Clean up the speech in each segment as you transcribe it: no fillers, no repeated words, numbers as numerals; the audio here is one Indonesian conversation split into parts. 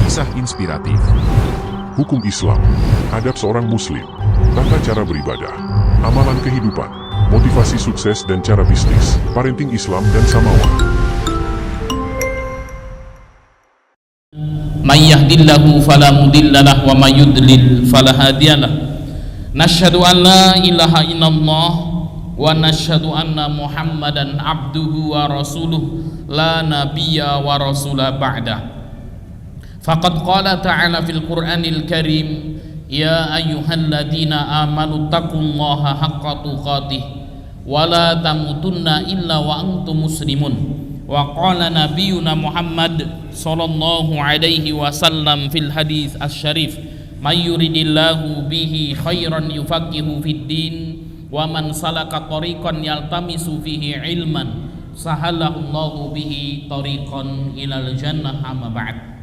kisah inspiratif, hukum Islam, adab seorang muslim, tata cara beribadah, amalan kehidupan, motivasi sukses dan cara bisnis, parenting Islam dan Samawa. Man yahdillahu fala mudhillalah wa may yudlil fala hadiyalah. Nasyhadu an la ilaha illallah wa nasyhadu anna Muhammadan abduhu wa rasuluh la nabiyya wa rasula ba'da. Faqad qala ta'ala fil Qur'anil Karim, ya ayyuhalladzina amanu taqullaha haqqa tuqatih wa la tamutunna illa wa antum muslimun. Wa qala nabiyuna Muhammad sallallahu alaihi wasallam fil hadis asy-syarif, may yuridillahu bihi khairan yufaqihu fid din wa man salaka tariqan yaltamisu fihi ilman sahalallahu bihi tariqan ilal jannah. Amma ba'd.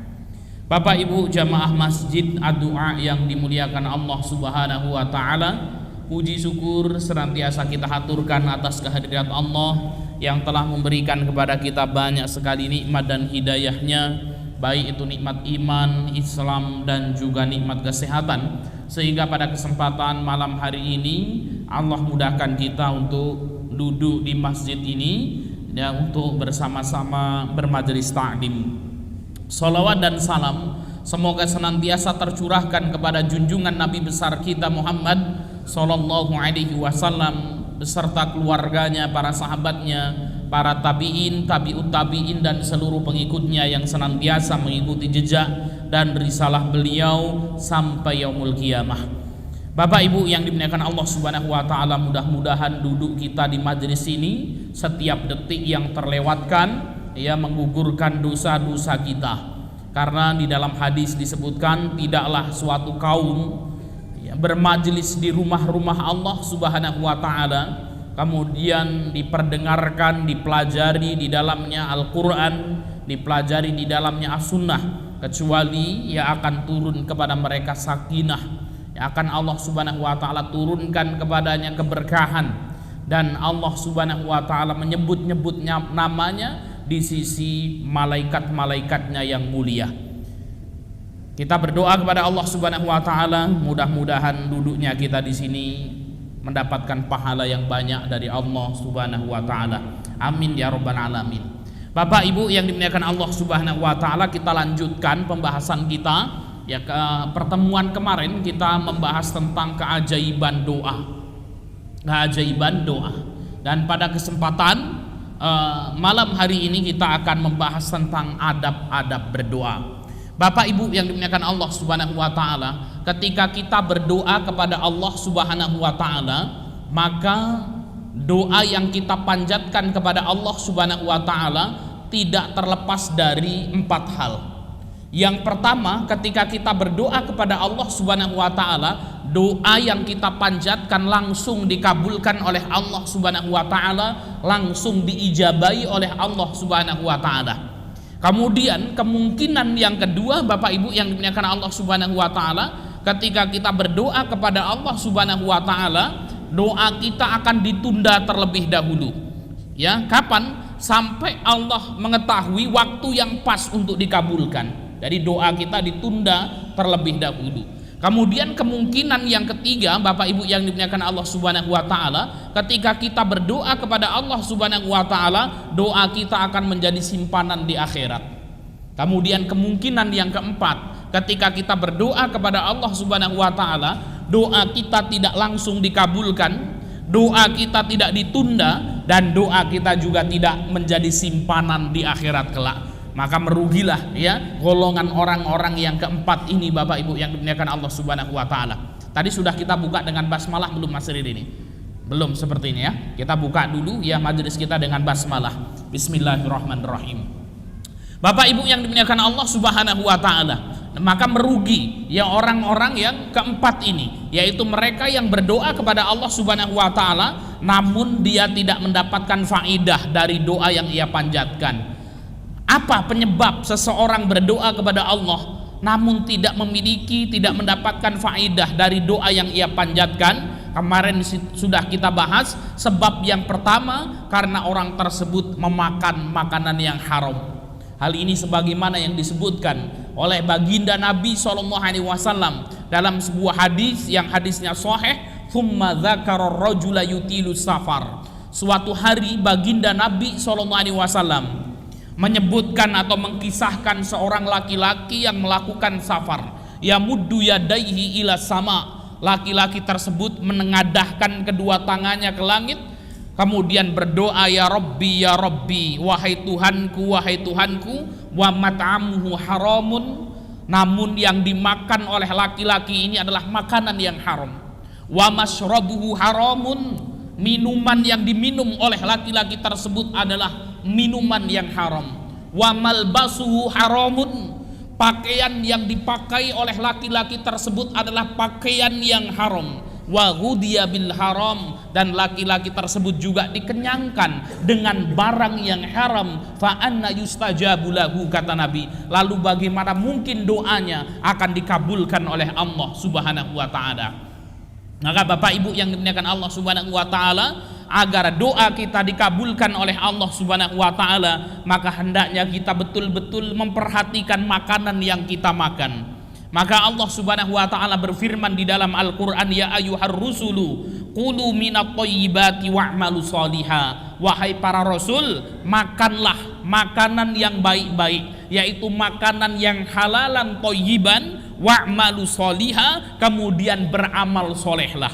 Bapak Ibu jamaah Masjid Ad-Du'a yang dimuliakan Allah Subhanahu wa taala, puji syukur senantiasa kita haturkan atas kehadirat Allah yang telah memberikan kepada kita banyak sekali nikmat dan hidayahnya, baik itu nikmat iman, Islam dan juga nikmat kesehatan, sehingga pada kesempatan malam hari ini Allah mudahkan kita untuk duduk di masjid ini dan untuk bersama-sama bermajelis ta'lim. Salawat dan salam semoga senantiasa tercurahkan kepada junjungan Nabi besar kita Muhammad sallallahu alaihi wasallam beserta keluarganya, para sahabatnya, para tabi'in, tabi'ut tabi'in dan seluruh pengikutnya yang senantiasa mengikuti jejak dan risalah beliau sampai yaumul qiyamah. Bapak Ibu yang dimuliakan Allah Subhanahu wa taala, mudah-mudahan duduk kita di majelis ini setiap detik yang terlewatkan ia menggugurkan dosa-dosa kita. Karena di dalam hadis disebutkan tidaklah suatu kaum bermajelis di rumah-rumah Allah Subhanahu wa taala kemudian diperdengarkan, dipelajari di dalamnya Al-Qur'an, dipelajari di dalamnya As-Sunnah, kecuali ia akan turun kepada mereka sakinah, yang akan Allah Subhanahu wa taala turunkan kepadanya keberkahan, dan Allah Subhanahu wa taala menyebut-nyebut namanya di sisi malaikat-malaikatnya yang mulia. Kita berdoa kepada Allah Subhanahu wa taala, mudah-mudahan duduknya kita di sini mendapatkan pahala yang banyak dari Allah Subhanahu wa taala. Amin ya rabbal alamin. Bapak Ibu yang dimuliakan Allah Subhanahu wa taala, kita lanjutkan pembahasan kita. Ya, pertemuan kemarin kita membahas tentang keajaiban doa. Keajaiban doa. Dan pada kesempatan malam hari ini kita akan membahas tentang adab-adab berdoa. Bapak Ibu yang dimuliakan Allah Subhanahu wa taala, ketika kita berdoa kepada Allah Subhanahu wa taala, maka doa yang kita panjatkan kepada Allah Subhanahu wa taala tidak terlepas dari 4 hal. Yang pertama, ketika kita berdoa kepada Allah Subhanahu wa taala, doa yang kita panjatkan langsung dikabulkan oleh Allah Subhanahu wa taala, langsung diijabahi oleh Allah Subhanahu wa taala. Kemudian kemungkinan yang kedua, Bapak Ibu yang dimuliakan Allah Subhanahu wa taala, ketika kita berdoa kepada Allah Subhanahu wa taala, doa kita akan ditunda terlebih dahulu. Ya, kapan? Sampai Allah mengetahui waktu yang pas untuk dikabulkan. Jadi doa kita ditunda terlebih dahulu. Kemudian kemungkinan yang ketiga, Bapak Ibu yang dimuliakan Allah Subhanahu wa taala, ketika kita berdoa kepada Allah Subhanahu wa taala, doa kita akan menjadi simpanan di akhirat. Kemudian kemungkinan yang keempat, ketika kita berdoa kepada Allah Subhanahu wa taala, doa kita tidak langsung dikabulkan, doa kita tidak ditunda, dan doa kita juga tidak menjadi simpanan di akhirat kelak. Maka merugilah ya golongan orang-orang yang keempat ini, Bapak Ibu yang dimuliakan Allah Subhanahu wa taala. Tadi sudah kita buka dengan basmalah belum Mas Riri ini? Belum seperti ini ya. Kita buka dulu ya majelis kita dengan basmalah. Bismillahirrahmanirrahim. Bapak Ibu yang dimuliakan Allah Subhanahu wa taala, maka merugi ya orang-orang yang keempat ini, yaitu mereka yang berdoa kepada Allah Subhanahu wa taala namun dia tidak mendapatkan faidah dari doa yang ia panjatkan. Apa penyebab seseorang berdoa kepada Allah namun tidak mendapatkan faidah dari doa yang ia panjatkan? Kemarin sudah kita bahas, sebab yang pertama karena orang tersebut memakan makanan yang haram. Hal ini sebagaimana yang disebutkan oleh baginda Nabi SAW dalam sebuah hadis yang hadisnya sahih, thumma dzakara ar-rajula yutilu safar. Suatu hari baginda Nabi SAW menyebutkan atau mengkisahkan seorang laki-laki yang melakukan safar, yamuddu yadaihi ila sama. Laki-laki tersebut menengadahkan kedua tangannya ke langit, kemudian berdoa, ya Rabbi, wahai Tuhanku, wa mat'amuhu haramun, namun yang dimakan oleh laki-laki ini adalah makanan yang haram, wa mashrabuhu haramun, minuman yang diminum oleh laki-laki tersebut adalah minuman yang haram, wa malbasuhu haramun, pakaian yang dipakai oleh laki-laki tersebut adalah pakaian yang haram, wa ghudiya bil haram, dan laki-laki tersebut juga dikenyangkan dengan barang yang haram, fa anna yustajabu lahu, kata Nabi, lalu bagaimana mungkin doanya akan dikabulkan oleh Allah Subhanahu wa taala. Maka Bapak Ibu yang dimuliakan Allah Subhanahu wa taala, agar doa kita dikabulkan oleh Allah Subhanahu wa taala, maka hendaknya kita betul-betul memperhatikan makanan yang kita makan. Maka Allah Subhanahu wa taala berfirman di dalam Al-Qur'an, ya ayyuhar rusulu qulu minat thayyibati wa'malu sholiha. Wahai para rasul, makanlah makanan yang baik-baik, yaitu makanan yang halalan thayyiban, wa'malu sholiha, kemudian beramal solehlah.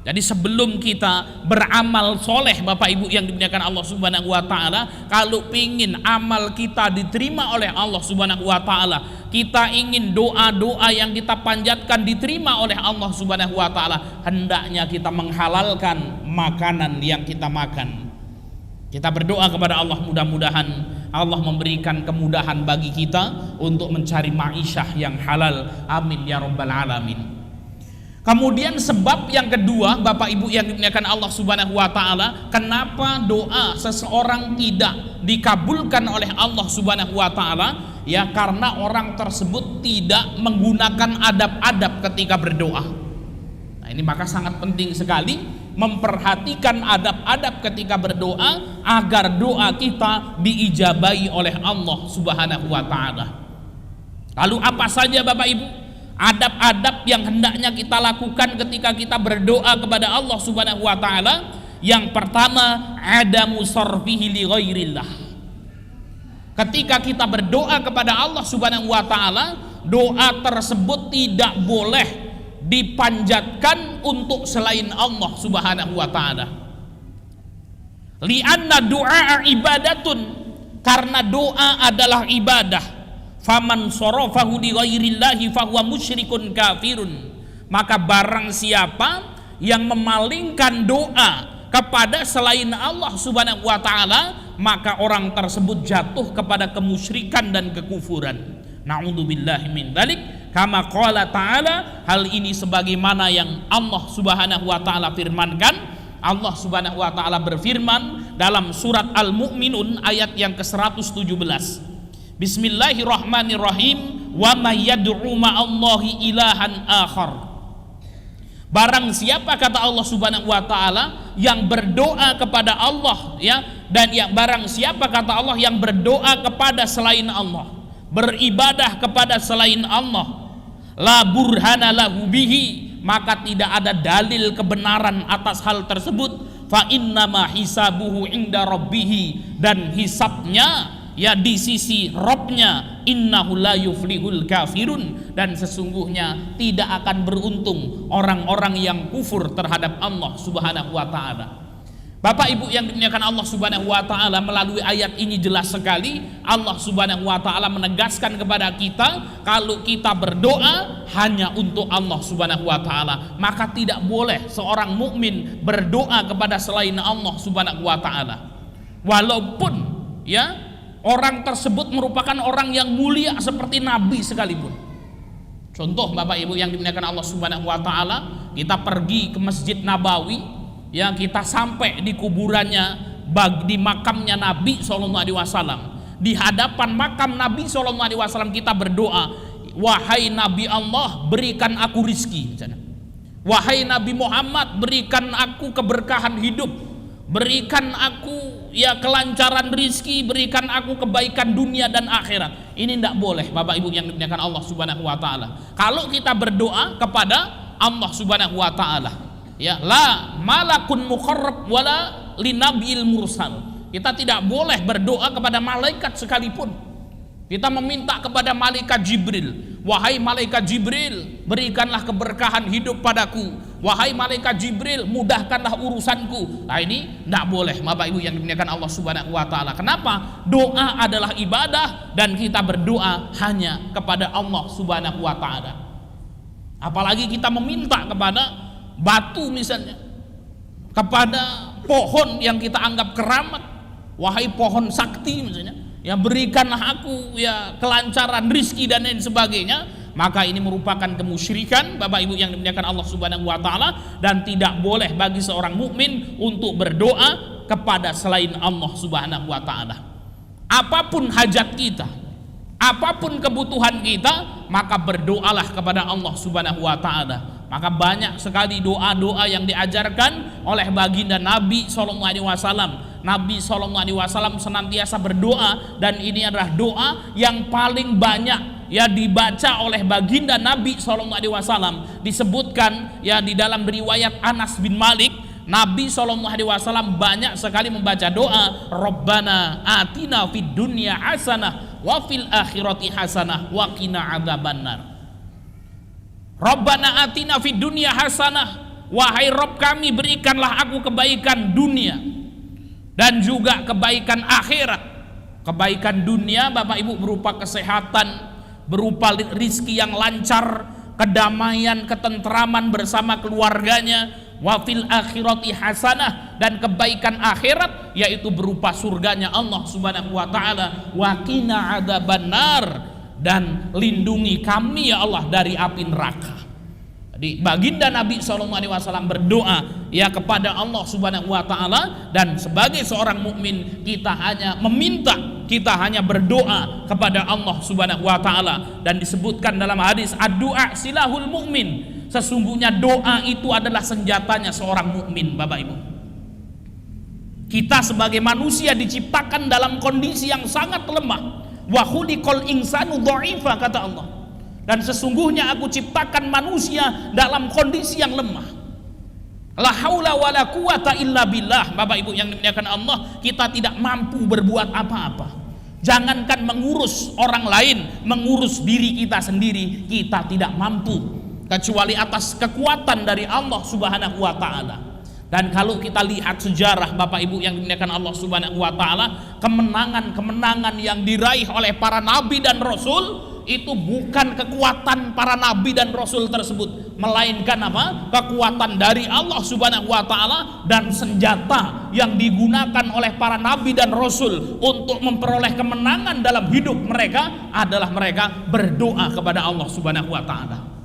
Jadi sebelum kita beramal soleh, Bapak Ibu yang dimuliakan Allah Subhanahu wa taala, kalau ingin amal kita diterima oleh Allah Subhanahu wa taala, kita ingin doa-doa yang kita panjatkan diterima oleh Allah Subhanahu wa taala, hendaknya kita menghalalkan makanan yang kita makan. Kita berdoa kepada Allah, mudah-mudahan Allah memberikan kemudahan bagi kita untuk mencari ma'isyah yang halal. Amin ya rabbal alamin. Kemudian sebab yang kedua, Bapak Ibu yang dimuliakan Allah Subhanahu wa taala, kenapa doa seseorang tidak dikabulkan oleh Allah Subhanahu wa taala? Ya, karena orang tersebut tidak menggunakan adab-adab ketika berdoa. Nah, ini maka sangat penting sekali memperhatikan adab-adab ketika berdoa agar doa kita diijabahi oleh Allah Subhanahu wa taala. Lalu apa saja Bapak Ibu adab-adab yang hendaknya kita lakukan ketika kita berdoa kepada Allah Subhanahu wa taala? Yang pertama, adamu sarfihi li ghairillah. Ketika kita berdoa kepada Allah Subhanahu wa taala, doa tersebut tidak boleh dipanjatkan untuk selain Allah Subhanahu wa taala. Li'anna du'a ibadatun, karena doa adalah ibadah. Faman sarafahu li ghairillahi fahuwa musyrikun kafirun. Maka barang siapa yang memalingkan doa kepada selain Allah Subhanahu wa taala, maka orang tersebut jatuh kepada kemusyrikan dan kekufuran. Na'udzubillahi min dzalik. Kama qala ta'ala, hal ini sebagaimana yang Allah Subhanahu wa taala firmankan. Allah Subhanahu wa taala berfirman dalam surat Al-Mu'minun ayat yang ke-117. Bismillahirrahmanirrahim. Wa may yad'u ma'allahi ilahan akhar. Barang siapa, kata Allah Subhanahu wa taala, yang berdoa kepada Allah, ya, dan yang barang siapa, kata Allah, yang berdoa kepada selain Allah, beribadah kepada selain Allah, la burhana lahu bihi, maka tidak ada dalil kebenaran atas hal tersebut, fa innama hisabuhu inda rabbih, dan hisabnya ya di sisi Rabbnya, innahu la yuflihul kafirun, dan sesungguhnya tidak akan beruntung orang-orang yang kufur terhadap Allah Subhanahu wa taala. Bapak Ibu yang dimuliakan Allah Subhanahu wa taala, melalui ayat ini jelas sekali Allah Subhanahu wa taala menegaskan kepada kita, kalau kita berdoa hanya untuk Allah Subhanahu wa taala, maka tidak boleh seorang mukmin berdoa kepada selain Allah Subhanahu wa taala. Walaupun ya orang tersebut merupakan orang yang mulia seperti Nabi sekalipun. Contoh Bapak Ibu yang dimuliakan Allah Subhanahu wa taala, kita pergi ke Masjid Nabawi, ya, kita sampai di kuburannya, di makamnya Nabi SAW. Di hadapan makam Nabi SAW kita berdoa, wahai Nabi Allah, berikan aku rizki. Wahai Nabi Muhammad, berikan aku keberkahan hidup, berikan aku ya kelancaran rizki, berikan aku kebaikan dunia dan akhirat. Ini tidak boleh Bapak Ibu yang dimuliakan Allah Subhanahu wa taala. Kalau kita berdoa kepada Allah Subhanahu wa taala, ya, la malakun muqarrab wala linabil mursal. Kita tidak boleh berdoa kepada malaikat sekalipun. Kita meminta kepada malaikat Jibril, wahai malaikat Jibril, berikanlah keberkahan hidup padaku. Wahai malaikat Jibril, mudahkanlah urusanku. Nah, ini tidak boleh Bapak Ibu yang dimuliakan Allah Subhanahu wa taala. Kenapa? Doa adalah ibadah dan kita berdoa hanya kepada Allah Subhanahu wa taala. Apalagi kita meminta kepada batu misalnya, kepada pohon yang kita anggap keramat, wahai pohon sakti misalnya, ya berikanlah aku ya kelancaran rizki dan lain sebagainya. Maka ini merupakan kemusyrikan Bapak Ibu yang dimuliakan Allah Subhanahu wa taala, dan tidak boleh bagi seorang mukmin untuk berdoa kepada selain Allah Subhanahu wa taala. Apapun hajat kita, apapun kebutuhan kita, maka berdoalah kepada Allah Subhanahu wa taala. Maka banyak sekali doa-doa yang diajarkan oleh baginda Nabi SAW. Nabi SAW senantiasa berdoa, dan ini adalah doa yang paling banyak ya dibaca oleh baginda Nabi SAW. Disebutkan ya di dalam riwayat Anas bin Malik, Nabi SAW banyak sekali membaca doa Rabbana atina fid dunya hasanah wa fil akhirati hasanah wa qina adzabannar. Rabbana atina fid dunya hasanah, wahai Rabb kami, berikanlah aku kebaikan dunia dan juga kebaikan akhirat. Kebaikan dunia Bapak Ibu berupa kesehatan, berupa rizki yang lancar, kedamaian, ketentraman bersama keluarganya. Wa fil akhirati hasanah, dan kebaikan akhirat yaitu berupa surganya Allah Subhanahu wa taala. Wa qina adzabannar, dan lindungi kami ya Allah dari api neraka. Jadi baginda Nabi SAW berdoa ya kepada Allah Subhanahu wa taala, dan sebagai seorang mukmin kita hanya meminta, kita hanya berdoa kepada Allah Subhanahu wa taala. Dan disebutkan dalam hadis, ad-du'a silahul mukmin, sesungguhnya doa itu adalah senjatanya seorang mukmin. Bapak Ibu, kita sebagai manusia diciptakan dalam kondisi yang sangat lemah. Wa khuliqal insanu dha'ifa, kata Allah, dan sesungguhnya aku ciptakan manusia dalam kondisi yang lemah. La haula wala quwata illa billah. Bapak Ibu yang dimuliakan Allah, kita tidak mampu berbuat apa-apa. Jangankan mengurus orang lain, mengurus diri kita sendiri kita tidak mampu, kecuali atas kekuatan dari Allah Subhanahu wa taala. Dan kalau kita lihat sejarah Bapak Ibu yang dimuliakan Allah Subhanahu wa taala, kemenangan-kemenangan yang diraih oleh para nabi dan rasul itu bukan kekuatan para nabi dan rasul tersebut, melainkan apa? Kekuatan dari Allah Subhanahu wa taala, dan senjata yang digunakan oleh para nabi dan rasul untuk memperoleh kemenangan dalam hidup mereka adalah mereka berdoa kepada Allah Subhanahu wa taala.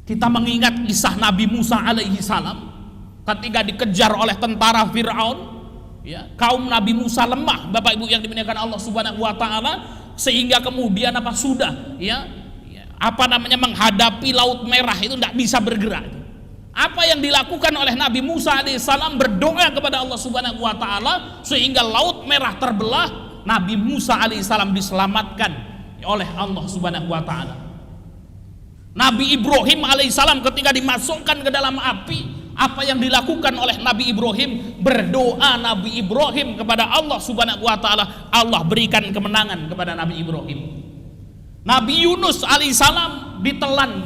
Kita mengingat kisah Nabi Musa alaihi salam ketika dikejar oleh tentara Fir'aun, ya, kaum Nabi Musa lemah Bapak Ibu yang dimuliakan Allah Subhanahu wa taala, sehingga kemudian apa sudah menghadapi Laut Merah itu tidak bisa bergerak. Apa yang dilakukan oleh Nabi Musa alaihissalam? Berdoa kepada Allah Subhanahu wa taala sehingga Laut Merah terbelah. Nabi Musa alaihissalam diselamatkan oleh Allah Subhanahu wa taala. Nabi Ibrahim alaihissalam ketika dimasukkan ke dalam api, apa yang dilakukan oleh Nabi Ibrahim? Berdoa Nabi Ibrahim kepada Allah Subhanahu wa taala, Allah berikan kemenangan kepada Nabi Ibrahim. Nabi Yunus alaihissalam ditelan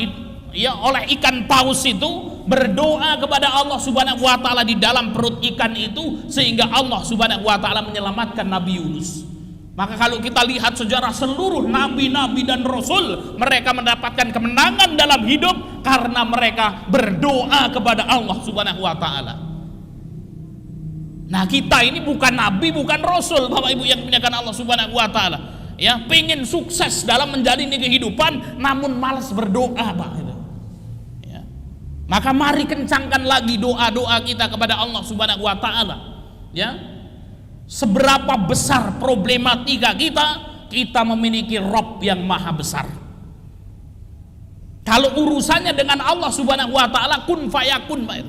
oleh ikan paus itu, berdoa kepada Allah Subhanahu wa taala di dalam perut ikan itu, sehingga Allah Subhanahu wa taala menyelamatkan Nabi Yunus. Maka kalau kita lihat sejarah seluruh nabi-nabi dan rasul, mereka mendapatkan kemenangan dalam hidup karena mereka berdoa kepada Allah Subhanahu wa taala. Nah, kita ini bukan nabi, bukan rasul, Bapak Ibu yang dimuliakan Allah Subhanahu wa taala. Ya, pengen sukses dalam menjalani kehidupan namun malas berdoa, Pak. Ya. Maka mari kencangkan lagi doa-doa kita kepada Allah Subhanahu wa taala. Ya. Seberapa besar problematika kita memiliki Rabb yang maha besar. Kalau urusannya dengan Allah Subhanahu wa taala kun fayakun, Pak.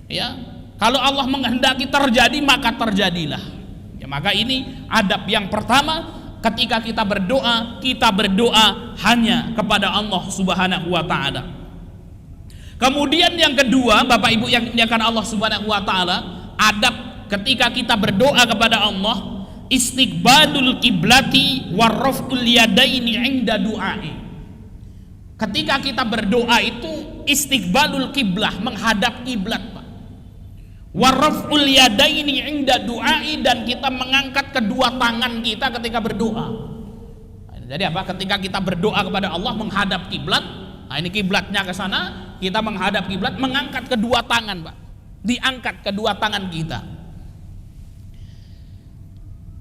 Ya. Kalau Allah menghendaki terjadi, maka terjadilah. Ya, maka ini adab yang pertama, ketika kita berdoa hanya kepada Allah Subhanahu wa taala. Kemudian yang kedua, Bapak Ibu yang dimuliakan Allah Subhanahu wa taala, adab ketika kita berdoa kepada Allah, istiqbalul kiblati warraful yadaini 'inda du'ai. Ketika kita berdoa itu istiqbalul kiblah, menghadap kiblat, Pak. Warraful yadaini 'inda du'ai, dan kita mengangkat kedua tangan kita ketika berdoa. Jadi apa? Ketika kita berdoa kepada Allah menghadap kiblat, nah ini kiblatnya ke sana, kita menghadap kiblat, mengangkat kedua tangan, Pak. Diangkat kedua tangan kita.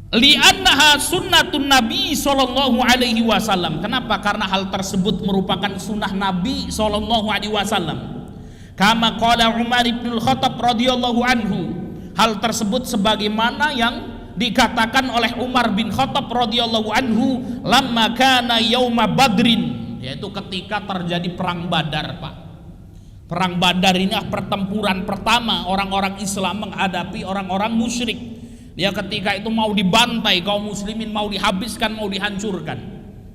Li'annaha sunnatun Nabi sallallahu alaihi wasallam. Kenapa? Karena hal tersebut merupakan sunnah Nabi sallallahu alaihi wasallam. Kama qala Umar bin Khattab radhiyallahu anhu. Hal tersebut sebagaimana yang dikatakan oleh Umar bin Khattab radhiyallahu anhu, lamma kana yauma badrin, yaitu ketika terjadi perang Badar, Pak. Perang Badar ini pertempuran pertama orang-orang Islam menghadapi orang-orang musyrik. Ya, ketika itu mau dibantai kaum muslimin, mau dihabiskan, mau dihancurkan.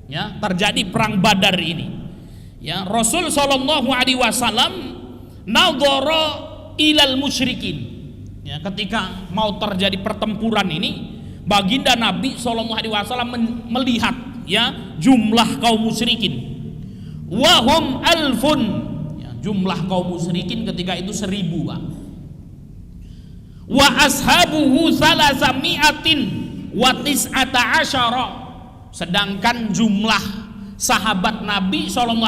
Ya, terjadi perang Badar ini. Ya, Rasul sallallahu alaihi wasallam nadhara ilal musyrikin. Ya, ketika mau terjadi pertempuran ini, baginda Nabi sallallahu alaihi wasallam melihat ya jumlah kaum musyrikin. Wahum alfun. Jumlah kaum musyrikin ketika itu 1000, Pak. Wa ashabuhu salasami'atin wa tis'ata asyara. Sedangkan jumlah sahabat Nabi SAW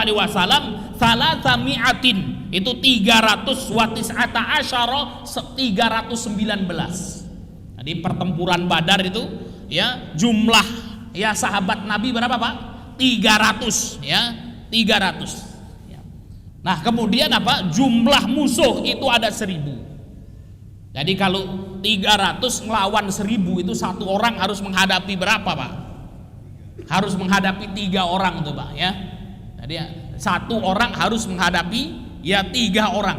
salasami'atin, itu 300, wa tis'ata asyara 319. Jadi pertempuran Badar itu ya jumlah ya sahabat Nabi berapa, Pak? 300, ya 300. Nah, kemudian apa? Jumlah musuh itu ada 1000. Jadi kalau 300 ngelawan 1000, itu satu orang harus menghadapi berapa, Pak? Harus menghadapi 3 orang tuh, Pak, ya. Jadi satu orang harus menghadapi ya 3 orang.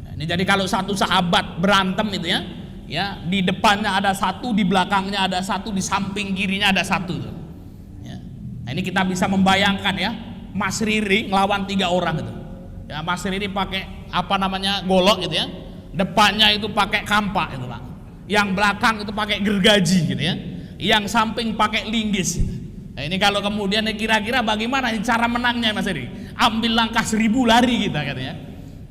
Nah, ini jadi kalau satu sahabat berantem itu ya di depannya ada satu, di belakangnya ada satu, di samping kirinya ada satu tuh. Ya. Nah, ini kita bisa membayangkan ya. Mas Riri ngelawan 3 orang gitu. Ya, Mas Riri pakai apa namanya golok gitu ya. Depannya itu pakai kampak itu, Pak. Yang belakang itu pakai gergaji gitu ya. Yang samping pakai linggis. Gitu. Nah, ini kalau kemudian kira-kira bagaimana cara menangnya, Mas Riri? Ambil langkah 1000 lari kita katanya.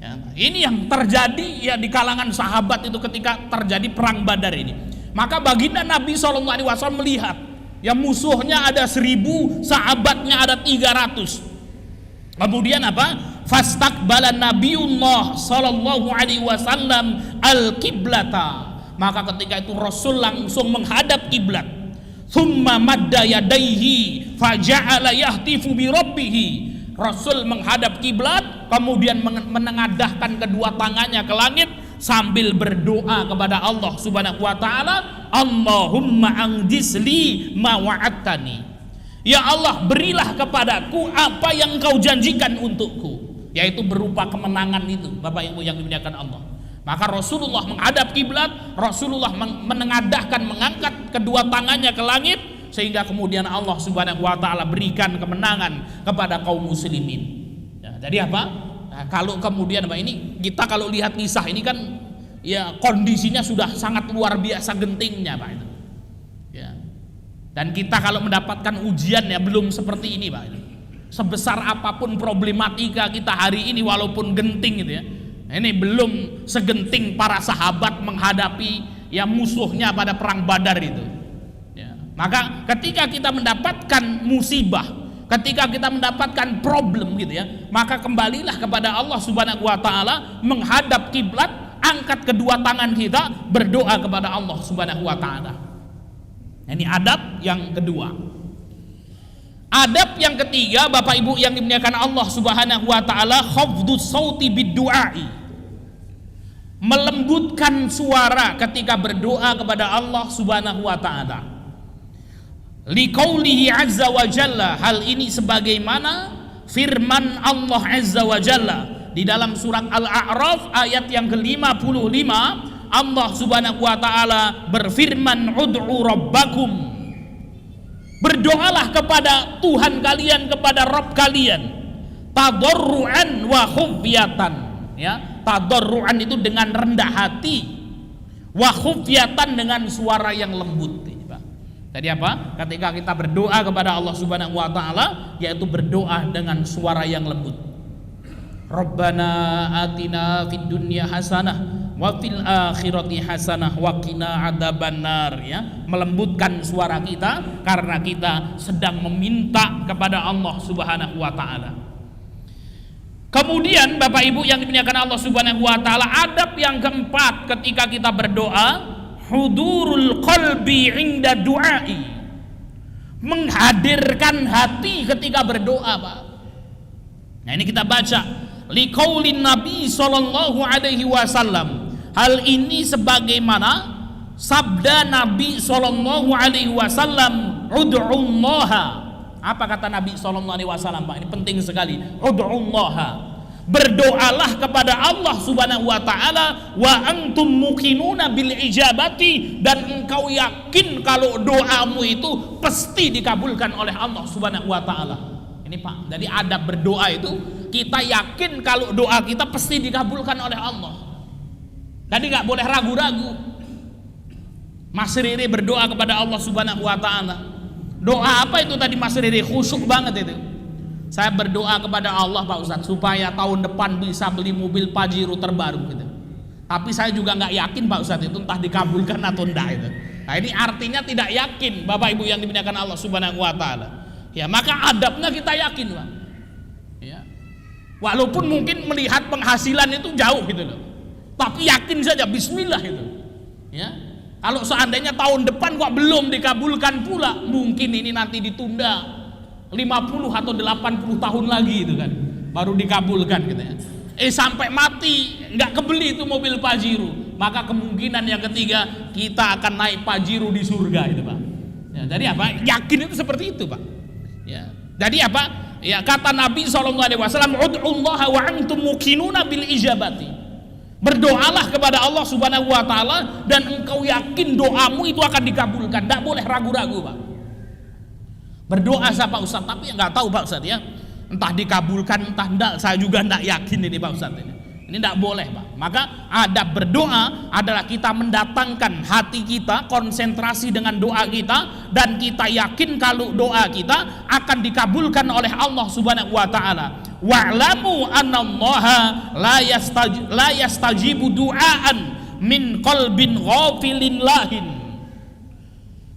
Ya, ini yang terjadi ya di kalangan sahabat itu ketika terjadi perang Badar ini. Maka baginda Nabi SAW melihat ya musuhnya ada 1000, sahabatnya ada 300. Kemudian apa? Fastaqbala Nabiullah sallallahu alaihi wasallam al-qiblata. Maka ketika itu Rasul langsung menghadap kiblat. Tsumma madda yadaihi faja'ala yahtifu bi rabbih. Rasul menghadap kiblat, kemudian menengadahkan kedua tangannya ke langit sambil berdoa kepada Allah Subhanahu wa taala, Allahumma anjisli ma wa'adtani. Ya Allah, berilah kepadaku apa yang kau janjikan untukku, yaitu berupa kemenangan itu, Bapak Ibu yang dimuliakan Allah. Maka Rasulullah menghadap kiblat, Rasulullah menengadahkan, mengangkat kedua tangannya ke langit, sehingga kemudian Allah Subhanahu wa taala berikan kemenangan kepada kaum muslimin. Ya, jadi apa? Nah, kalau kemudian Pak, ini kita kalau lihat kisah ini kan ya kondisinya sudah sangat luar biasa gentingnya, Pak, itu. Ya. Dan kita kalau mendapatkan ujian ya belum seperti ini, Pak. Sebesar apapun problematika kita hari ini walaupun genting gitu ya. Ini belum segenting para sahabat menghadapi ya musuhnya pada perang Badar itu. Ya. Maka ketika kita mendapatkan musibah, ketika kita mendapatkan problem gitu ya, maka kembalilah kepada Allah Subhanahu wa taala, menghadap kiblat, angkat kedua tangan kita, berdoa kepada Allah Subhanahu wa taala. Ini adab yang kedua. Adab yang ketiga, Bapak Ibu yang dimuliakan Allah Subhanahu wa taala, khafdus sauti bid-du'ai. Melembutkan suara ketika berdoa kepada Allah Subhanahu wa taala. Liqaulihi azza wa jalla, hal ini sebagaimana firman Allah azza wa jalla, di dalam surat Al-A'raf ayat yang ke-55, Allah Subhanahu wa taala berfirman, ud'u rabbakum, berdoalah kepada Tuhan kalian, kepada Rabb kalian, tadarruan wa khufyatan, ya. Tadarruan itu dengan rendah hati, wa khufyatan dengan suara yang lembut. Jadi apa? Ketika kita berdoa kepada Allah Subhanahu wa taala, yaitu berdoa dengan suara yang lembut. Rabbana atina fid dunya hasanah wa fil akhirati hasanah wa qina adzabannar, ya. Melembutkan suara kita karena kita sedang meminta kepada Allah Subhanahu wa taala. Kemudian Bapak Ibu yang dimuliakan Allah Subhanahu wa taala, adab yang keempat ketika kita berdoa, hudurul qalbi inda du'ai, menghadirkan hati ketika berdoa, Pak. Nah, ini kita baca liqaulin Nabi sallallahu alaihi wasallam. Hal ini sebagaimana sabda Nabi sallallahu alaihi wasallam, ud'ullaha. Apa kata Nabi sallallahu alaihi wasallam, Pak? Ini penting sekali. Ud'ullaha, berdoalah kepada Allah Subhanahu wa taala, wa antum muqinuna bil ijabati, dan engkau yakin kalau doamu itu pasti dikabulkan oleh Allah Subhanahu wa taala. Ini Pak, jadi adab berdoa itu kita yakin kalau doa kita pasti dikabulkan oleh Allah. Jadi nggak boleh ragu-ragu. Mas Riri berdoa kepada Allah Subhanahu wa taala. Doa apa itu tadi Mas Riri? Khusyuk banget itu. Saya berdoa kepada Allah, Pak Ustadz, supaya tahun depan bisa beli mobil Pajero terbaru gitu. Tapi saya juga nggak yakin, Pak Ustadz, itu entah dikabulkan atau enggak itu. Nah, ini artinya tidak yakin, Bapak Ibu yang dimuliakan Allah Subhanahu wa taala. Ya, maka adabnya kita yakin, Pak. Ya. Walaupun mungkin melihat penghasilan itu jauh gitu loh. Tapi yakin saja, bismillah itu. Ya. Kalau seandainya tahun depan kok belum dikabulkan pula, mungkin ini nanti ditunda 50 atau 80 tahun lagi itu kan, baru dikabulkan gitu ya. Sampai mati nggak kebeli itu mobil Pajero, maka kemungkinan yang ketiga kita akan naik Pajero di surga itu, Pak. Ya, jadi apa? Yakin itu seperti itu, Pak. Ya. Jadi apa? Ya, kata Nabi SAW, ud'ullaha wa antum muqinuna bil ijabati. Berdoalah kepada Allah Subhanahu wa taala dan engkau yakin doamu itu akan dikabulkan. Tidak boleh ragu-ragu, Pak. Berdoa siapa Ustaz, tapi nggak tahu Pak Ustaz ya. Entah dikabulkan entah enggak, saya juga enggak yakin ini Pak Ustaz ini. Ini enggak boleh, Pak. Maka adab berdoa adalah kita mendatangkan hati kita, konsentrasi dengan doa kita, dan kita yakin kalau doa kita akan dikabulkan oleh Allah Subhanahu wa taala. Wa'lamu annallaha la yastajibu du'aan min qalbin ghafilin lahin.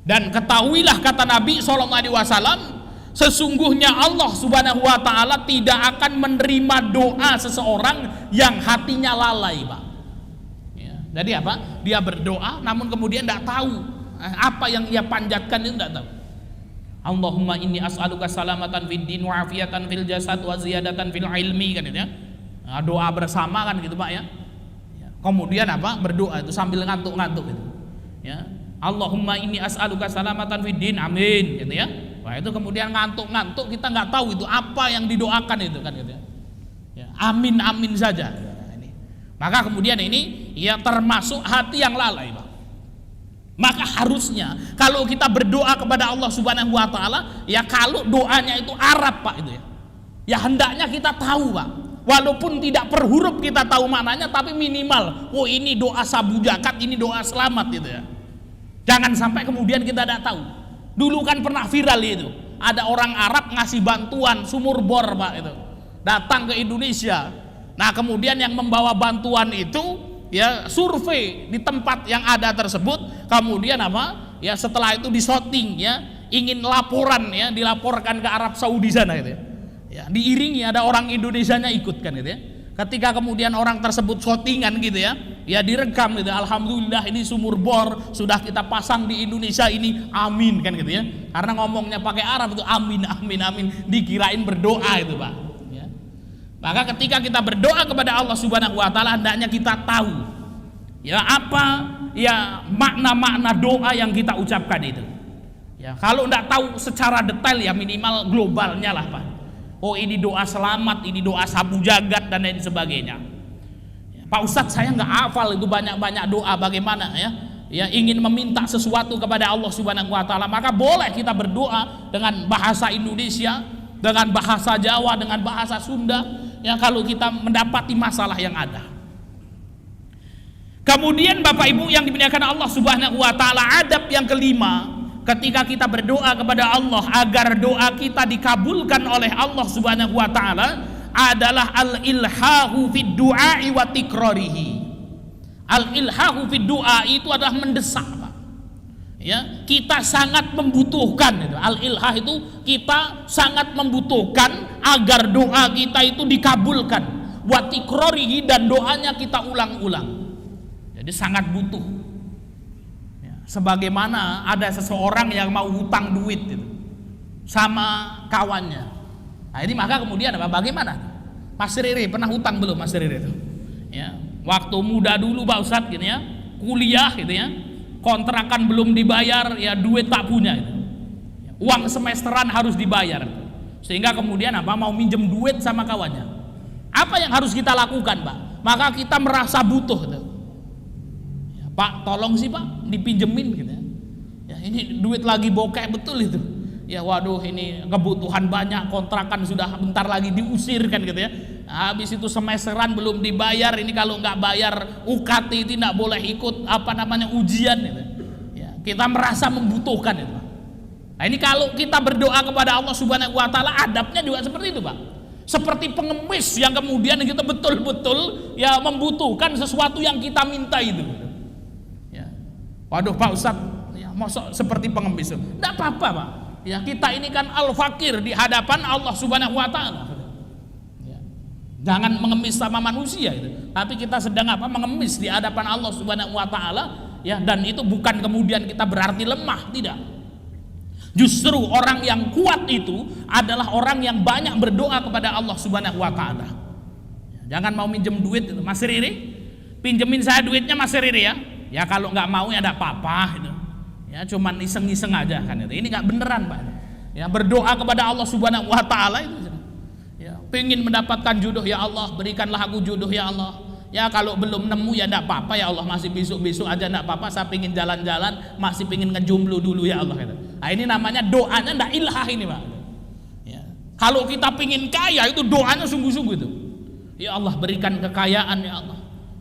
Dan ketahuilah, kata Nabi SAW, sesungguhnya Allah Subhanahu wa taala tidak akan menerima doa seseorang yang hatinya lalai, Pak. Ya, jadi apa? Dia berdoa namun kemudian tidak tahu apa yang ia panjatkan, itu tidak tahu. Allahumma inni as'aluka salamatan fid din wa afiatan fil jasad wa ziyadatan fil ilmi, kan itu ya. Nah, doa bersama kan gitu, Pak ya. Kemudian apa? Berdoa itu sambil ngantuk-ngantuk gitu. Ya. Allahumma inni as'aluka salamatan fid din, amin, gitu ya. Wah, itu kemudian ngantuk-ngantuk, kita nggak tahu itu apa yang didoakan itu kan gitu ya. Ya, amin amin saja. Maka kemudian ini ya termasuk hati yang lalai, Pak. Maka harusnya kalau kita berdoa kepada Allah Subhanahu wa taala, ya kalau doanya itu Arab, Pak, itu ya. Ya hendaknya kita tahu, Pak. Walaupun tidak per huruf kita tahu maknanya, tapi minimal, oh ini doa sabu zakat, ini doa selamat gitu ya. Jangan sampai kemudian kita tidak tahu. Dulu kan pernah viral itu, ada orang Arab ngasih bantuan sumur bor, Pak, itu datang ke Indonesia. Nah kemudian yang membawa bantuan itu ya survei di tempat yang ada tersebut, kemudian apa ya setelah itu disorting ya, ingin laporan ya, dilaporkan ke Arab Saudi sana gitu ya. Ya diiringi ada orang Indonesianya ikut kan gitu ya. Ketika kemudian orang tersebut shootingan gitu ya, ya direkam gitu, alhamdulillah ini sumur bor sudah kita pasang di Indonesia ini, amin kan gitu ya. Karena ngomongnya pakai Arab itu amin amin amin, dikirain berdoa itu, Pak. Ya. Maka ketika kita berdoa kepada Allah Subhanahu wa taala, hendaknya kita tahu ya apa ya makna-makna doa yang kita ucapkan itu. Ya, kalau enggak tahu secara detail ya minimal globalnya lah, Pak. Oh ini doa selamat, ini doa sabu jagat dan lain sebagainya. Pak Ustadz saya nggak hafal itu banyak-banyak doa bagaimana ya? Ya ingin meminta sesuatu kepada Allah Subhanahu wa taala, maka boleh kita berdoa dengan bahasa Indonesia, dengan bahasa Jawa, dengan bahasa Sunda ya kalau kita mendapati masalah yang ada. Kemudian Bapak Ibu yang dimuliakan Allah Subhanahu wa taala, adab yang kelima ketika kita berdoa kepada Allah agar doa kita dikabulkan oleh Allah Subhanahu wa taala adalah al-ilhahu fid du'ai wa tikrarihi. Al-ilhahu fid du'a itu adalah mendesak, Pak. Ya, kita sangat membutuhkan itu. Al-ilhah itu kita sangat membutuhkan agar doa kita itu dikabulkan. Wa tikrarihi, dan doanya kita ulang-ulang. Jadi sangat butuh. Ya, sebagaimana ada seseorang yang mau hutang duit itu sama kawannya. Nah ini maka kemudian apa? Bagaimana? Mas Riri pernah hutang belum Mas Riri itu? Ya, waktu muda dulu Pak Ustadz gitu ya, kuliah gitu ya, kontrakan belum dibayar, ya duit tak punya gitu. Uang semesteran harus dibayar. Sehingga kemudian apa? Mau minjem duit sama kawannya. Apa yang harus kita lakukan, Pak? Maka kita merasa butuh gitu. Ya, Pak, tolong sih Pak, dipinjemin gitu ya. Ya ini duit lagi bokeh betul itu. Ya waduh ini kebutuhan banyak, kontrakan sudah bentar lagi diusir kan gitu ya. Habis itu semesteran belum dibayar, ini kalau nggak bayar UKT tidak boleh ikut apa namanya ujian gitu. Ya, kita merasa membutuhkan itu. Nah ini kalau kita berdoa kepada Allah Subhanahu wa taala, adabnya juga seperti itu Pak. Seperti pengemis yang kemudian kita betul-betul ya membutuhkan sesuatu yang kita minta itu. Ya. Waduh Pak Ustadz, ya, masa seperti pengemis itu? Tidak apa-apa Pak. Ya kita ini kan al-fakir di hadapan Allah Subhanahu wa taala. Ya. Jangan mengemis sama manusia gitu. Tapi kita sedang apa? Mengemis di hadapan Allah Subhanahu wa taala ya, dan itu bukan kemudian kita berarti lemah, tidak. Justru orang yang kuat itu adalah orang yang banyak berdoa kepada Allah Subhanahu wa taala. Ya, jangan mau minjem duit itu. Mas Riri, pinjemin saya duitnya Mas Riri ya. Ya kalau nggak mau ya enggak apa-apa gitu. Ya cuman iseng-iseng aja kan itu. Ini nggak beneran Pak. Ya berdoa kepada Allah Subhanahu wa taala itu. Ya, pengen mendapatkan jodoh ya Allah, berikanlah aku jodoh ya Allah. Ya kalau belum nemu ya enggak apa-apa ya Allah, masih besok-besok aja enggak apa-apa, saya pengen jalan-jalan, masih pengen ngejomblo dulu ya Allah gitu. Nah, ini namanya doanya enggak ilhah ini Pak. Ya. Kalau kita pengen kaya itu doanya sungguh-sungguh itu. Ya Allah berikan kekayaan ya Allah.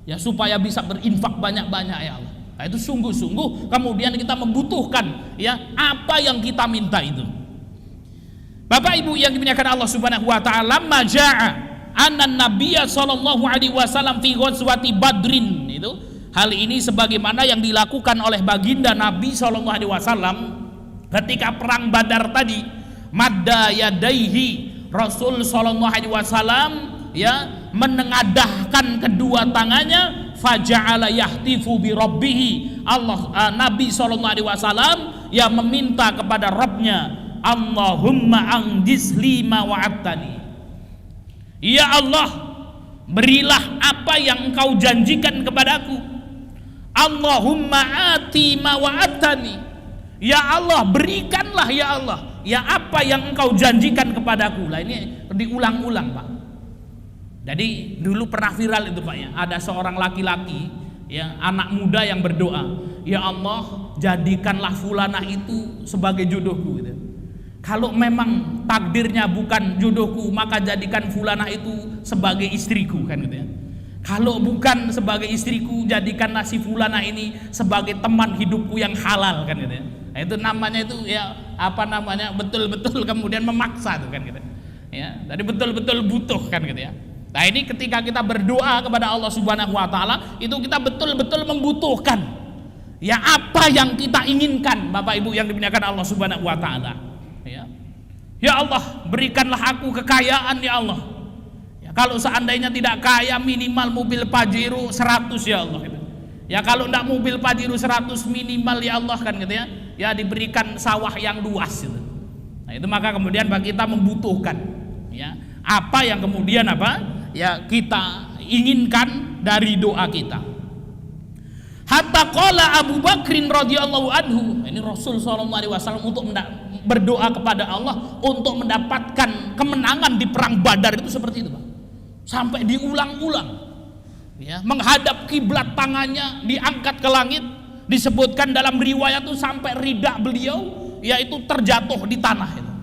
Ya supaya bisa berinfak banyak-banyak ya Allah. Nah, itu sungguh-sungguh kemudian kita membutuhkan ya apa yang kita minta itu. Bapak Ibu yang dimuliakan Allah Subhanahu wa taala, majaa anan nabiyya sallallahu alaihi wasallam fi ghazwati badrin, itu hal ini sebagaimana yang dilakukan oleh baginda Nabi sallallahu alaihi wasallam ketika perang Badar tadi. Madda yadaihi, Rasul sallallahu alaihi wasallam ya menengadahkan kedua tangannya, faja'ala yahtifu bi rabbih. Nabi sallallahu alaihi wasallam ya meminta kepada Rabbnya, Allahumma anjis lima wa'atani. Ya Allah, berilah apa yang Engkau janjikan kepadaku. Allahumma ati ma wa'atani. Ya Allah, berikanlah ya Allah ya apa yang Engkau janjikan kepadaku. Lah ini diulang-ulang Pak. Jadi dulu pernah viral itu Pak ya, ada seorang laki-laki ya, anak muda yang berdoa, ya Allah jadikanlah fulanah itu sebagai jodohku gitu. Kalau memang takdirnya bukan jodohku, maka jadikan fulanah itu sebagai istriku kan gitu ya. Kalau bukan sebagai istriku, jadikanlah si fulanah ini sebagai teman hidupku yang halal kan gitu ya. Nah, itu namanya itu ya apa namanya, betul-betul kemudian memaksa tuh kan gitu. Ya, jadi betul-betul butuh kan gitu ya. Nah ini ketika kita berdoa kepada Allah Subhanahu wa taala, itu kita betul-betul membutuhkan ya apa yang kita inginkan Bapak Ibu yang dimuliakan Allah Subhanahu wa taala. Ya Allah, berikanlah aku kekayaan ya Allah. Ya, kalau seandainya tidak kaya, minimal mobil Pajero 100 ya Allah. Ya kalau tidak mobil Pajero 100 minimal ya Allah kan gitu ya. Ya diberikan sawah yang luas gitu. Nah itu maka kemudian bagi kita membutuhkan ya apa yang kemudian apa ya kita inginkan dari doa kita. Hatta qala Abu Bakrin radhiyallahu anhu, ini Rasul sallallahu alaihi wasallam untuk berdoa kepada Allah untuk mendapatkan kemenangan di perang Badar itu seperti itu, Pak. Sampai diulang-ulang. Ya, menghadap kiblat, tangannya diangkat ke langit. Disebutkan dalam riwayat itu sampai ridak beliau yaitu terjatuh di tanah itu.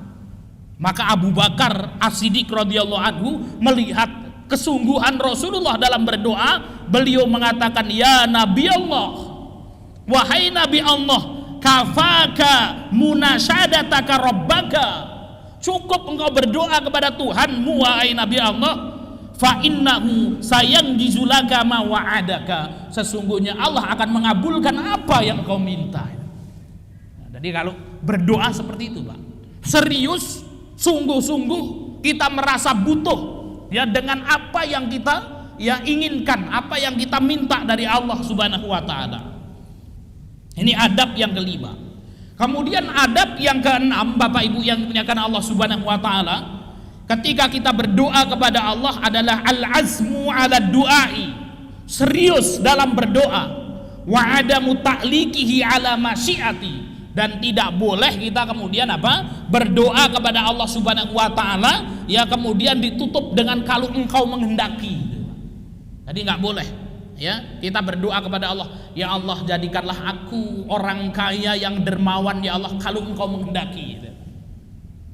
Maka Abu Bakar As-Siddiq radhiyallahu anhu melihat kesungguhan Rasulullah dalam berdoa, beliau mengatakan, ya Nabi Allah, wahai Nabi Allah, kafaka munasyadataka rabbaka, cukup engkau berdoa kepada Tuhanmu wahai Nabi Allah, fa innahu sayangjizu laka ma wa'adaka, sesungguhnya Allah akan mengabulkan apa yang engkau minta. Nah, jadi kalau berdoa seperti itu, Pak, serius, sungguh-sungguh kita merasa butuh ya dengan apa yang kita ya inginkan, apa yang kita minta dari Allah Subhanahu wa taala. Ini adab yang kelima. Kemudian adab yang keenam, Bapak Ibu yang dimuliakan Allah Subhanahu wa taala, ketika kita berdoa kepada Allah adalah al-azmu 'ala du'ai, serius dalam berdoa, wa adamu ta'liqihi 'ala masyiati, dan tidak boleh kita kemudian apa? Berdoa kepada Allah Subhanahu wa taala ya kemudian ditutup dengan kalau engkau menghendaki. Jadi nggak boleh. Ya, kita berdoa kepada Allah, ya Allah jadikanlah aku orang kaya yang dermawan ya Allah kalau engkau menghendaki.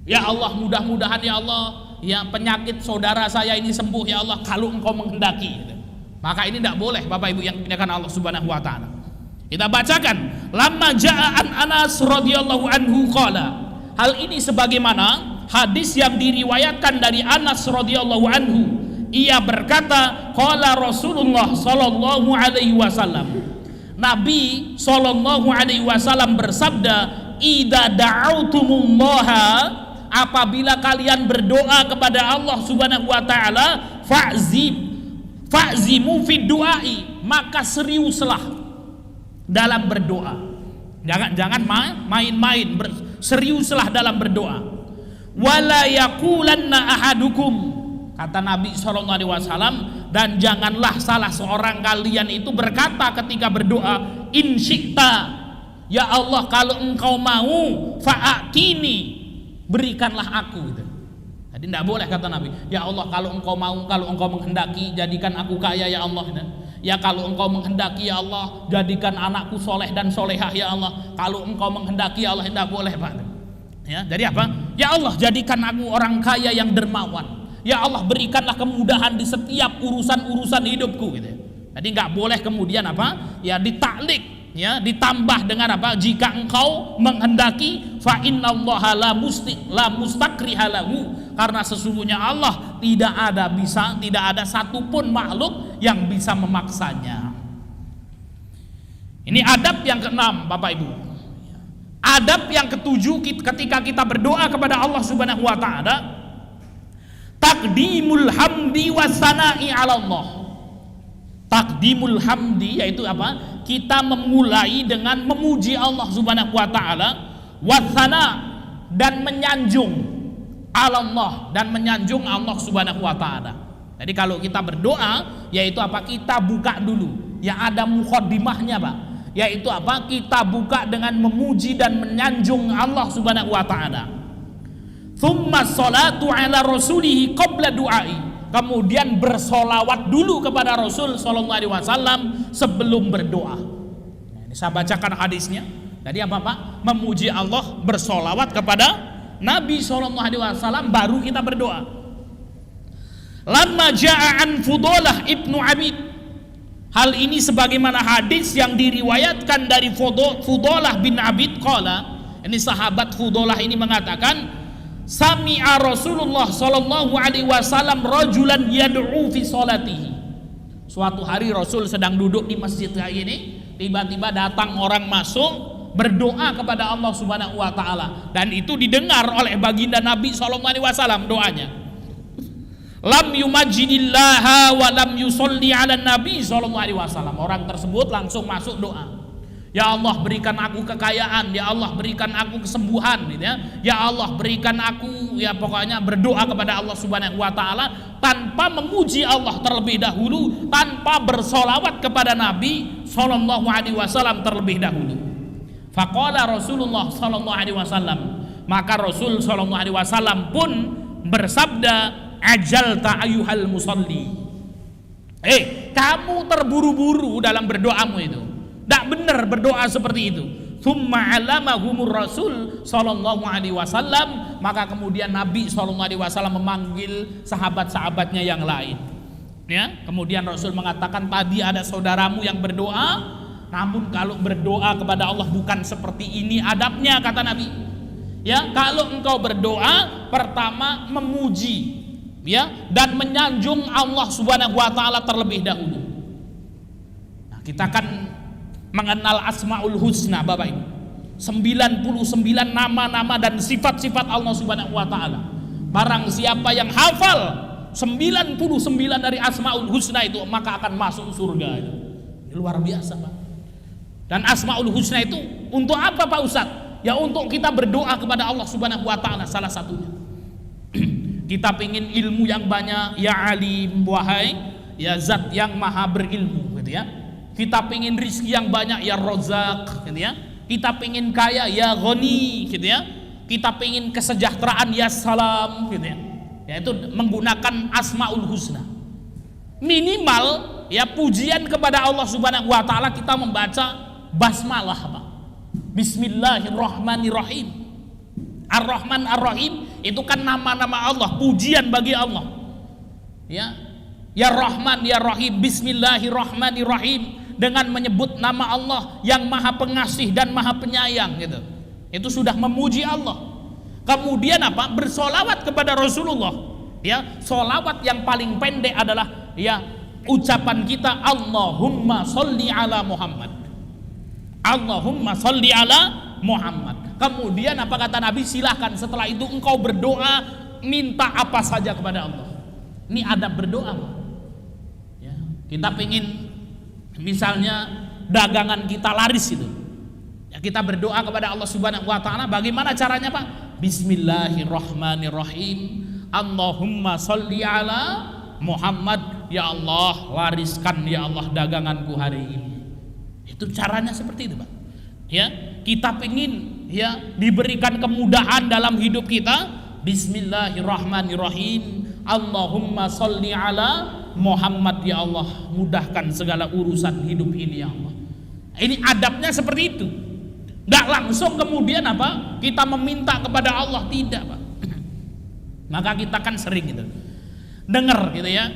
Ya Allah mudah-mudahan ya Allah ya penyakit saudara saya ini sembuh ya Allah kalau engkau menghendaki. Maka ini tidak boleh, Bapak Ibu yang dimuliakan Allah Subhanahu wa taala. Kita bacakan, lamma ja'a an Anas radhiyallahu anhu qala, hal ini sebagaimana hadis yang diriwayatkan dari Anas radhiyallahu anhu, ia berkata, qala Rasulullah sallallahu alaihi wasallam, Nabi sallallahu alaihi wasallam bersabda, idza da'autumullaha, apabila kalian berdoa kepada Allah Subhanahu wa taala, fa'zimu fid du'ai, maka seriuslah dalam berdoa. Jangan main-main, seriuslah dalam berdoa. Wala yaqulanna ahadukum, kata Nabi SAW, dan janganlah salah seorang kalian itu berkata ketika berdoa, in syi'ta, ya Allah kalau engkau mau, fa'atini, berikanlah aku. Jadi tidak boleh kata Nabi, ya Allah kalau engkau mau, kalau engkau menghendaki, jadikan aku kaya ya Allah. Ya kalau engkau menghendaki ya Allah, jadikan anakku soleh dan solehah ya Allah. Kalau engkau menghendaki ya Allah, tidak boleh, Pak. Ya, jadi apa? Ya Allah jadikan aku orang kaya yang dermawan. Ya Allah berikanlah kemudahan di setiap urusan-urusan hidupku gitu. Jadi nggak boleh kemudian apa? Ya ditaklik, ya ditambah dengan apa? Jika engkau menghendaki, fa innallaha la mustakriha lahu, karena sesungguhnya Allah tidak ada satupun makhluk yang bisa memaksanya. Ini adab yang keenam, Bapak Ibu. Adab yang ketujuh, ketika kita berdoa kepada Allah Subhanahu wa taala, taqdimul hamdi wassana'i 'ala Allah. Taqdimul hamdi yaitu apa? Kita memulai dengan memuji Allah Subhanahu wa taala, wassana, dan menyanjung Allah, dan menyanjung Allah Subhanahu wa taala. Jadi kalau kita berdoa yaitu apa? Kita buka dulu. Ya ada muqaddimahnya, Pak. Yaitu apa? Kita buka dengan memuji dan menyanjung Allah Subhanahu wa taala. Tsumma sholatu ala rasulihi qabla du'ai. Kemudian bersolawat dulu kepada Rasul sallallahu alaihi wasallam sebelum berdoa. Nah, ini saya bacakan hadisnya. Jadi apa, Pak? Memuji Allah, bersolawat kepada Nabi sallallahu alaihi wasallam, baru kita berdoa. Lamma ja'a an Fudalah ibnu Abid, hal ini sebagaimana hadis yang diriwayatkan dari Fudalah bin Abid qala, ini sahabat Fudalah ini mengatakan, sami'a Rasulullah sallallahu alaihi wasallam rajulan yad'u fi salatihi. Suatu hari Rasul sedang duduk di masjid kayak ini, tiba-tiba datang orang masuk berdoa kepada Allah Subhanahu wa taala, dan itu didengar oleh baginda Nabi sallallahu alaihi wasallam doanya. Lam yumajjidillaha wa lam yusolli ala Nabi sallallahu alaihi wasallam. Orang tersebut langsung masuk doa. Ya Allah berikan aku kekayaan, ya Allah berikan aku kesembuhan gitu ya. Ya Allah berikan aku, ya pokoknya berdoa kepada Allah Subhanahu wa taala tanpa memuji Allah terlebih dahulu, tanpa bersolawat kepada Nabi sallallahu alaihi wasallam terlebih dahulu. Faqala Rasulullah sallallahu alaihi wasallam, maka Rasul sallallahu alaihi wasallam pun bersabda, ajalta ayyuhal musalli. Kamu terburu-buru dalam berdoamu itu. Tidak benar berdoa seperti itu. Tsumma alamahumur Rasul sallallahu alaihi wasallam, maka kemudian Nabi sallallahu alaihi wasallam memanggil sahabat-sahabatnya yang lain. Ya, kemudian Rasul mengatakan, tadi ada saudaramu yang berdoa, namun kalau berdoa kepada Allah bukan seperti ini adabnya, kata Nabi. Ya, kalau engkau berdoa, pertama memuji, ya, dan menyanjung Allah Subhanahu wa taala terlebih dahulu. Nah, kita kan mengenal Asmaul Husna, Bapak Ibu. 99 nama-nama dan sifat-sifat Allah Subhanahu wa taala. Barang siapa yang hafal 99 dari Asmaul Husna itu, maka akan masuk surga. Ini luar biasa, Pak. Dan Asmaul Husna itu untuk apa, Pak Ustadz? Ya untuk kita berdoa kepada Allah Subhanahu wa taala, salah satunya. Kita pingin ilmu yang banyak, ya alim, wahai ya zat yang maha berilmu, gitu ya. Kita pingin rizki yang banyak, ya rozak, gitu ya. Kita pingin kaya, ya ghani, gitu ya. Kita pingin kesejahteraan, ya salam, gitu ya. Yaitu menggunakan Asmaul Husna. Minimal ya pujian kepada Allah Subhanahu wa taala kita membaca basmalah, Pak. Bismillahirrahmanirrahim. Ar-Rahman Ar-Rahim itu kan nama-nama Allah, pujian bagi Allah. Ya. Ya Rahman, ya Rahim, Bismillahirrahmanirrahim, dengan menyebut nama Allah yang Maha Pengasih dan Maha Penyayang, gitu. Itu sudah memuji Allah. Kemudian apa? Bersolawat kepada Rasulullah. Ya, solawat yang paling pendek adalah ya ucapan kita Allahumma sholli ala Muhammad. Allahumma sholli ala Muhammad. Kemudian apa kata Nabi? Silahkan setelah itu engkau berdoa, minta apa saja kepada Allah. Ini adab berdoa. Ya, kita pengen misalnya dagangan kita laris itu. Ya, kita berdoa kepada Allah Subhanahu wa taala, bagaimana caranya, Pak? Bismillahirrahmanirrahim. Allahumma sholli ala Muhammad. Ya Allah, lariskan ya Allah daganganku hari ini. Itu caranya seperti itu, Pak. Ya, kita ingin ya diberikan kemudahan dalam hidup kita. Bismillahirrahmanirrahim. Allahumma sholli ala Muhammad. Ya Allah, mudahkan segala urusan hidup ini ya Allah. Ini adabnya seperti itu. Nggak langsung kemudian apa? Kita meminta kepada Allah, tidak, Pak. Maka kita kan sering gitu dengar gitu ya.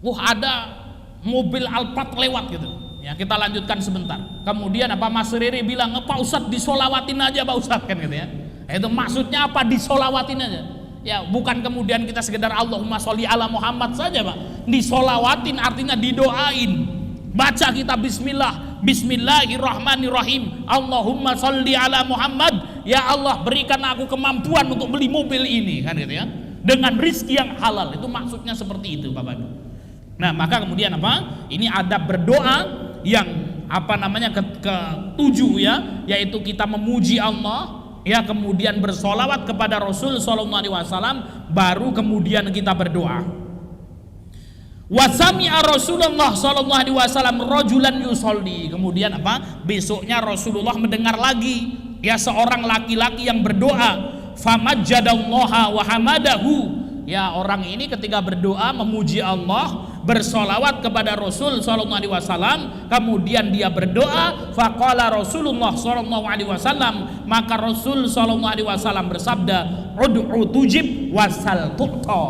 Ada mobil Alphard lewat gitu. Ya, kita lanjutkan sebentar. Kemudian apa? Mas Riri bilang, Pak Ustadz disolawatin aja, Pak Ustadz, kan gitu ya. Itu maksudnya apa? Disolawatin aja. Ya, bukan kemudian kita sekedar Allahumma sholli ala Muhammad saja, Pak. Disolawatin artinya didoain. Baca kita bismillah, Bismillahirrahmanirrahim. Allahumma sholli ala Muhammad. Ya Allah, berikan aku kemampuan untuk beli mobil ini, kan gitu ya. Dengan rizki yang halal. Itu maksudnya seperti itu, Bapak Ibu. Nah, maka kemudian apa? Ini adab berdoa yang apa namanya ketujuh ya, yaitu kita memuji Allah, ya, kemudian bersolawat kepada Rasul sallallahu alaihi wasallam, baru kemudian kita berdoa. Wasami'a Rasulullah sallallahu alaihi wasallam rajulan yusolli. Kemudian apa? Besoknya Rasulullah mendengar lagi ya seorang laki-laki yang berdoa. Famajjadallaha wa hamadahu. Ya, orang ini ketika berdoa memuji Allah, bersolawat kepada Rasul sallallahu alaihi wasallam, kemudian dia berdoa, faqala Rasulullah sallallahu alaihi wasallam, maka Rasul sallallahu alaihi wasallam bersabda, ud'u tujib wasal tu'ta.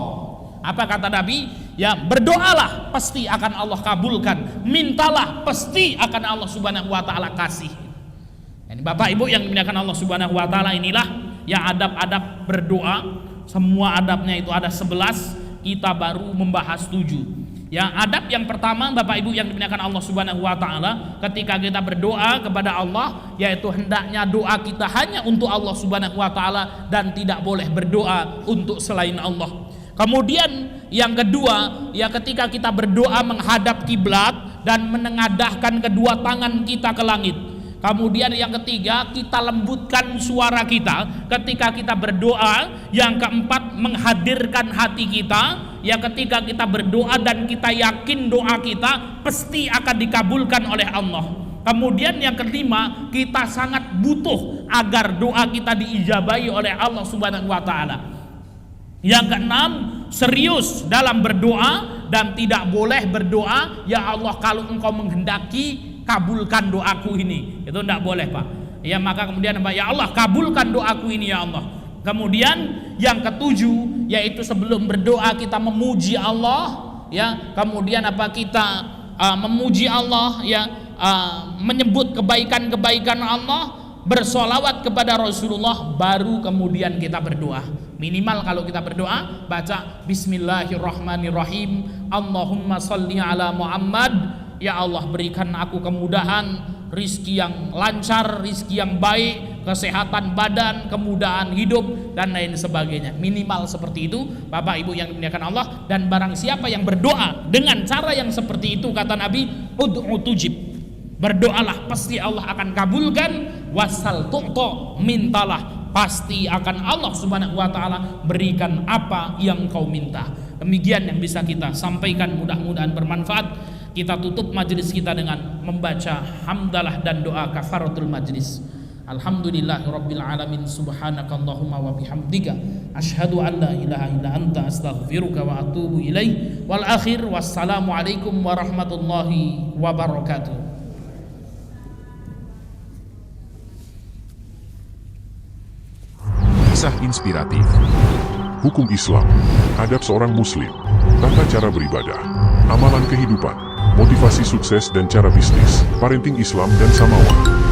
Apa kata Nabi? Ya, berdoalah pasti akan Allah kabulkan, mintalah pasti akan Allah Subhanahu wa taala kasih. Ini Bapak Ibu yang dimuliakan Allah Subhanahu wa taala, inilah ya adab-adab berdoa. Semua adabnya itu ada 11, kita baru membahas 7. Ya, adab yang pertama Bapak Ibu yang dimuliakan Allah Subhanahu wa taala, ketika kita berdoa kepada Allah, yaitu hendaknya doa kita hanya untuk Allah Subhanahu wa taala dan tidak boleh berdoa untuk selain Allah. Kemudian yang kedua, ya ketika kita berdoa menghadap kiblat dan menengadahkan kedua tangan kita ke langit. Kemudian yang ketiga, kita lembutkan suara kita ketika kita berdoa. Yang keempat, menghadirkan hati kita ya ketika kita berdoa dan kita yakin doa kita pasti akan dikabulkan oleh Allah. Kemudian yang kelima, kita sangat butuh agar doa kita diijabahi oleh Allah Subhanahu wa taala. Yang keenam, serius dalam berdoa dan tidak boleh berdoa, ya Allah kalau engkau menghendaki kabulkan doaku ini. Itu tidak boleh, Pak. Ya, maka kemudian apa? Ya Allah kabulkan doaku ini ya Allah. Kemudian yang ketujuh, yaitu sebelum berdoa kita memuji Allah, ya. Kemudian apa? Kita memuji Allah, ya, menyebut kebaikan-kebaikan Allah, bersolawat kepada Rasulullah, baru kemudian kita berdoa. Minimal kalau kita berdoa baca Bismillahirrahmanirrahim, Allahumma sholli ala Muhammad. Ya Allah berikan aku kemudahan, rizki yang lancar, rizki yang baik, kesehatan badan, kemudahan hidup dan lain sebagainya. Minimal seperti itu Bapak Ibu yang dimuliakan Allah. Dan barang siapa yang berdoa dengan cara yang seperti itu, kata Nabi, ud'u tujib, berdoalah pasti Allah akan kabulkan, wasal tu'to, mintalah pasti akan Allah Subhanahu wa taala berikan apa yang kau minta. Demikian yang bisa kita sampaikan, mudah-mudahan bermanfaat. Kita tutup majelis kita dengan membaca hamdalah dan doa kafaratul majlis. Alhamdulillahirabbil alamin, subhanakallahumma wa bihamdika asyhadu an la ilaha illa anta astaghfiruka wa atubu ilaik. Wal akhir, wassalamu alaikum warahmatullahi wabarakatuh. Kisah inspiratif, hukum Islam, adab seorang muslim, tata cara beribadah, amalan kehidupan, motivasi sukses dan cara bisnis, parenting Islam dan Samawa.